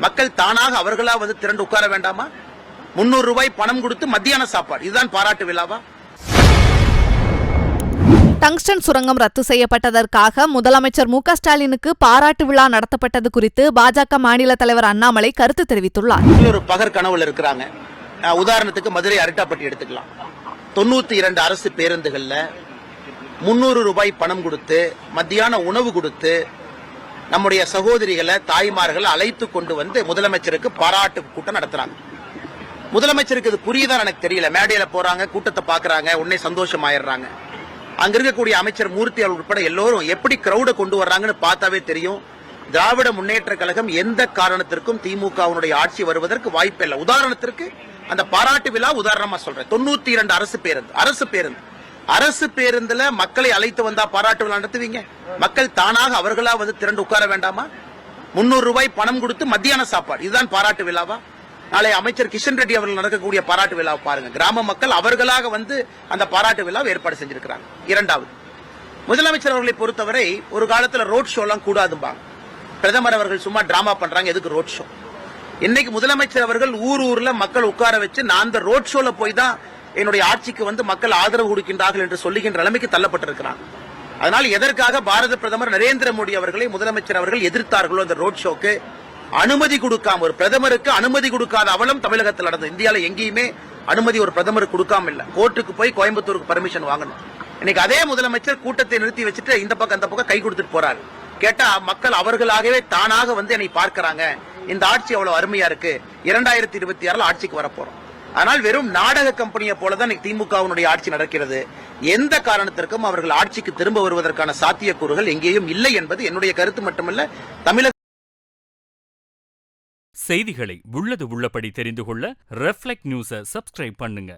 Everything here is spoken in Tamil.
மக்கள் தானாக அவர்களா வந்து திரண்டு உட்கார வேண்டாமா? 300 ரூபாய் பணம் கொடுத்து மத்தியான சாப்பாடு, இதுதான் பாராட்டு விழாவா? டங்ஸ்டன் சுரங்கம் ரத்து செய்யப்பட்டதற்காக முதலமைச்சர் மு க ஸ்டாலினுக்கு பாராட்டு விழா நடத்தப்பட்டது குறித்து பாஜக மாநில தலைவர் அண்ணாமலை கருத்து தெரிவித்துள்ளார். ஒரு பகர் கனவுல இருக்கிறாங்க. உதாரணத்துக்கு மதுரை அரட்டாப்பட்டி எடுத்துக்கலாம். 92 அரசு பேருந்துகள்ல 300 ரூபாய் பணம் கொடுத்து மத்தியான உணவு கொடுத்து நம்முடைய சகோதரிகளை தாய்மார்களை அழைத்து கொண்டு வந்து முதலமைச்சருக்கு பாராட்டு கூட்டம் நடத்துறாங்க. முதலமைச்சருக்கு இது புரியுதான் எனக்கு தெரியல. மேடையில போறாங்க, கூட்டத்தை பாக்குறாங்க, உடனே சந்தோஷமாயிடுறாங்க. அங்க இருக்கக்கூடிய அமைச்சர் மூர்த்தி அவர்கள் உட்பட எல்லோரும் எப்படி கிரௌட கொண்டு வர்றாங்கன்னு பார்த்தாவே தெரியும். திராவிட முன்னேற்ற கழகம் எந்த காரணத்திற்கும் திமுகவுடைய ஆட்சி வருவதற்கு வாய்ப்பில்லை. உதாரணத்திற்கு அந்த பாராட்டு விழா உதாரணமா சொல்றேன். 92 அரசு பேருந்துல மக்களை அழைத்து வந்தா பாராட்டு விழா நடத்துவீங்க? மக்கள் தானாக அவர்களா வந்து திரண்டு உட்கார வேண்டாமா? 300 ரூபாய் பணம் கொடுத்து மத்தியான சாப்பாடு, இதுதான் பாராட்டு விழாவா? நாளை அமைச்சர் கிஷன் ரெட்டி அவர்கள் நடக்கக்கூடிய பாராட்டு விழா பாருங்க. கிராம மக்கள் அவர்களாக வந்து அந்த பாராட்டு விழாவை ஏற்பாடு செஞ்சிருக்கிறாங்க. இரண்டாவது, முதலமைச்சர் அவர்களை பொறுத்தவரை ஒரு காலத்துல ரோட் ஷோ எல்லாம் கூடாதும்பாங்க. பிரதமர் அவர்கள் சும்மா டிராமா பண்றாங்க, எதுக்கு ரோட் ஷோ? இன்னைக்கு முதலமைச்சர் அவர்கள் ஊர்ல மக்கள் உட்கார வச்சு நான் அந்த ரோட் ஷோல போய் தான் என்னுடைய ஆட்சிக்கு வந்து மக்கள் ஆதரவு கொடுக்கின்றார்கள் என்று சொல்லுகின்ற நிலைமைக்கு தள்ளப்பட்டிருக்கிறாங்க. அதனால் எதற்காக பாரத பிரதமர் நரேந்திர மோடி அவர்களை முதலமைச்சர் அவர்கள் எதிர்த்தார்களோ அந்த ரோட் ஷோக்கு அனுமதி கொடுக்காம, ஒரு பிரதமருக்கு அனுமதி கொடுக்காத அவலம் தமிழகத்தில் நடந்தது. இந்தியாவில் எங்கேயுமே அனுமதி ஒரு பிரதமருக்கு கொடுக்காம இல்ல. கோர்ட்டுக்கு போய் கோயம்புத்தூருக்கு பர்மிஷன் வாங்கணும். இன்னைக்கு அதே முதலமைச்சர் கூட்டத்தை நிறுத்தி வச்சுட்டு இந்த பக்கம் அந்த பக்கம் கை கொடுத்துட்டு போறாரு. கேட்டா மக்கள் அவர்களாகவே தானாக வந்து என்னை பார்க்கிறாங்க, இந்த ஆட்சி அவ்வளவு அருமையா இருக்கு, 2026 ஆட்சிக்கு வரப்போறோம். ஆனால் வெறும் நாடக கம்பெனியை போலதான் திமுகவினுடைய ஆட்சி நடக்கிறது. எந்த காரணத்திற்கும் அவர்கள் ஆட்சிக்கு திரும்ப வருவதற்கான சாத்தியக்கூறுகள் எங்கேயும் இல்லை என்பது என்னுடைய கருத்து மட்டுமல்ல, தமிழக செய்திகளை உள்ளது உள்ளபடி தெரிந்து கொள்ள ரெஃப்ளெக்ட் நியூஸை சப்ஸ்கிரைப் பண்ணுங்க.